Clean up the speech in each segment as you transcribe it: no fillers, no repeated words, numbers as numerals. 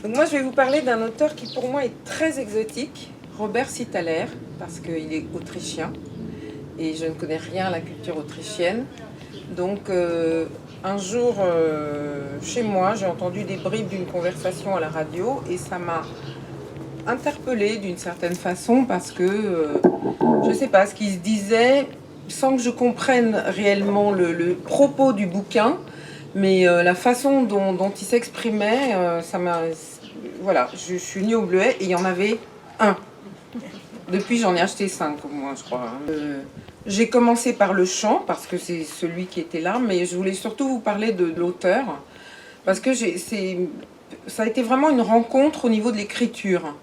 Donc moi je vais vous parler d'un auteur qui pour moi est très exotique, Robert Cittalaer, parce qu'il est autrichien et je ne connais rien à la culture autrichienne. Donc un jour chez moi j'ai entendu des bribes d'une conversation à la radio et ça m'a interpellée d'une certaine façon parce que je ne sais pas ce qu'il se disait sans que je comprenne réellement le propos du bouquin. Mais la façon dont il s'exprimait, ça m'a... Voilà, je suis venue au Bleuet et il y en avait un. Depuis, j'en ai acheté 5 au moins, je crois. J'ai commencé par le chant, parce que c'est celui qui était là, mais je voulais surtout vous parler de l'auteur, parce que ça a été vraiment une rencontre au niveau de l'écriture.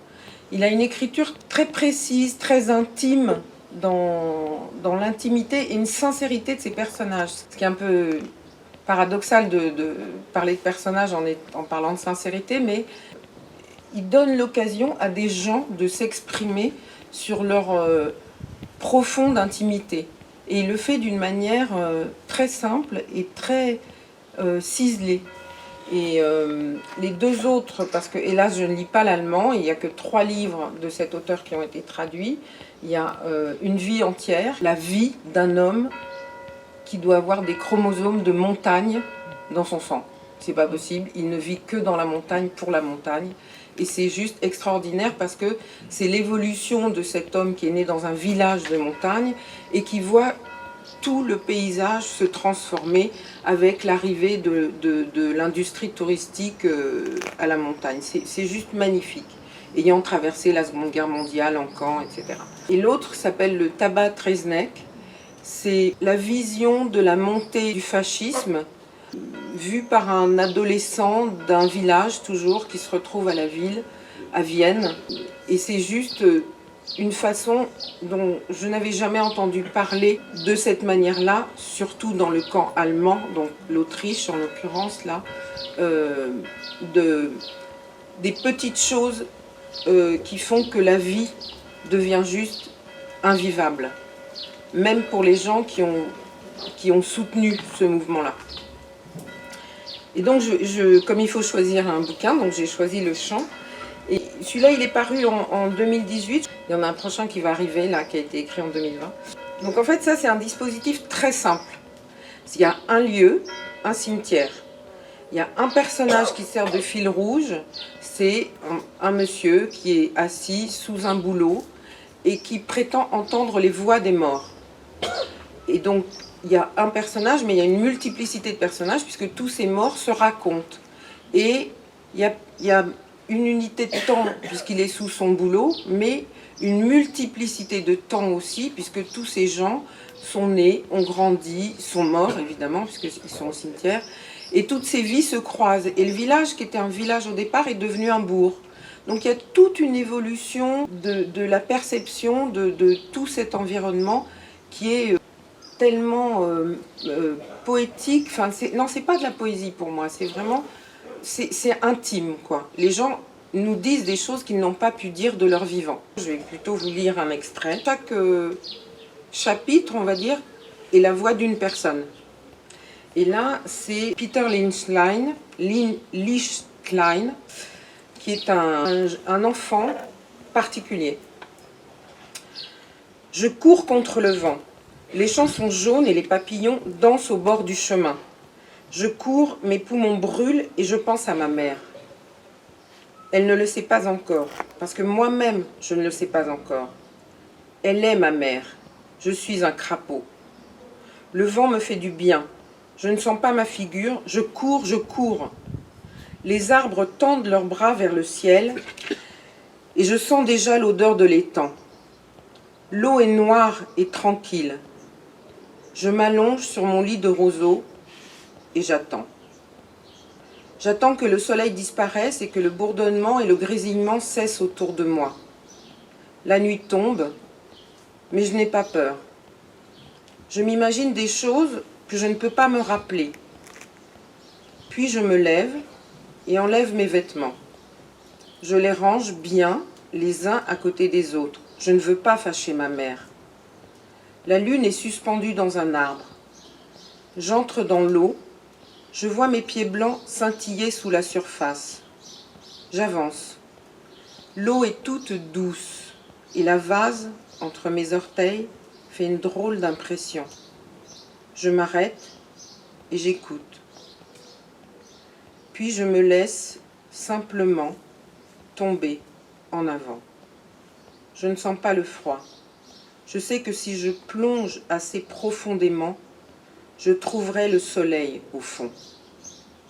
Il a une écriture très précise, très intime, dans l'intimité et une sincérité de ses personnages. Ce qui est un peu paradoxal de parler de personnages en parlant de sincérité, mais il donne l'occasion à des gens de s'exprimer sur leur profonde intimité. Et il le fait d'une manière très simple et très ciselée. Et les deux autres, parce que hélas je ne lis pas l'allemand, il n'y a que 3 livres de cet auteur qui ont été traduits. Il y a Une vie entière, la vie d'un homme qui doit avoir des chromosomes de montagne dans son sang. C'est pas possible, il ne vit que dans la montagne, pour la montagne. Et c'est juste extraordinaire parce que c'est l'évolution de cet homme qui est né dans un village de montagne et qui voit tout le paysage se transformer avec l'arrivée de l'industrie touristique à la montagne. C'est juste magnifique, ayant traversé la Seconde Guerre mondiale en camp, etc. Et l'autre s'appelle le Tabat Treznek. C'est la vision de la montée du fascisme vue par un adolescent d'un village toujours qui se retrouve à la ville, à Vienne. Et c'est juste une façon dont je n'avais jamais entendu parler de cette manière-là, surtout dans le camp allemand, donc l'Autriche en l'occurrence là, des petites choses qui font que la vie devient juste invivable, même pour les gens qui ont soutenu ce mouvement-là. Et donc, comme il faut choisir un bouquin, donc j'ai choisi Le Chant. Et celui-là, il est paru en 2018. Il y en a un prochain qui va arriver, là, qui a été écrit en 2020. Donc en fait, ça, c'est un dispositif très simple. Il y a un lieu, un cimetière. Il y a un personnage qui sert de fil rouge. C'est un monsieur qui est assis sous un bouleau et qui prétend entendre les voix des morts. Et donc, il y a un personnage, mais il y a une multiplicité de personnages, puisque tous ces morts se racontent. Et il y a une unité de temps, puisqu'il est sous son boulot, mais une multiplicité de temps aussi, puisque tous ces gens sont nés, ont grandi, sont morts, évidemment, puisqu'ils sont au cimetière, et toutes ces vies se croisent. Et le village, qui était un village au départ, est devenu un bourg. Donc il y a toute une évolution de la perception de tout cet environnement qui est tellement poétique. Enfin, non, c'est pas de la poésie pour moi, c'est vraiment, c'est intime, quoi. Les gens nous disent des choses qu'ils n'ont pas pu dire de leur vivant. Je vais plutôt vous lire un extrait. Chaque chapitre, on va dire, est la voix d'une personne. Et là, c'est Peter Lichtlein, qui est un enfant particulier. Je cours contre le vent. Les champs sont jaunes et les papillons dansent au bord du chemin. Je cours, mes poumons brûlent et je pense à ma mère. Elle ne le sait pas encore, parce que moi-même, je ne le sais pas encore. Elle est ma mère. Je suis un crapaud. Le vent me fait du bien. Je ne sens pas ma figure. Je cours, je cours. Les arbres tendent leurs bras vers le ciel et je sens déjà l'odeur de l'étang. L'eau est noire et tranquille. Je m'allonge sur mon lit de roseaux et j'attends. J'attends que le soleil disparaisse et que le bourdonnement et le grésillement cessent autour de moi. La nuit tombe, mais je n'ai pas peur. Je m'imagine des choses que je ne peux pas me rappeler. Puis je me lève et enlève mes vêtements. Je les range bien, les uns à côté des autres. Je ne veux pas fâcher ma mère. La lune est suspendue dans un arbre. J'entre dans l'eau. Je vois mes pieds blancs scintiller sous la surface. J'avance. L'eau est toute douce et la vase, entre mes orteils, fait une drôle d'impression. Je m'arrête et j'écoute. Puis je me laisse simplement tomber en avant. Je ne sens pas le froid. Je sais que si je plonge assez profondément, je trouverai le soleil au fond.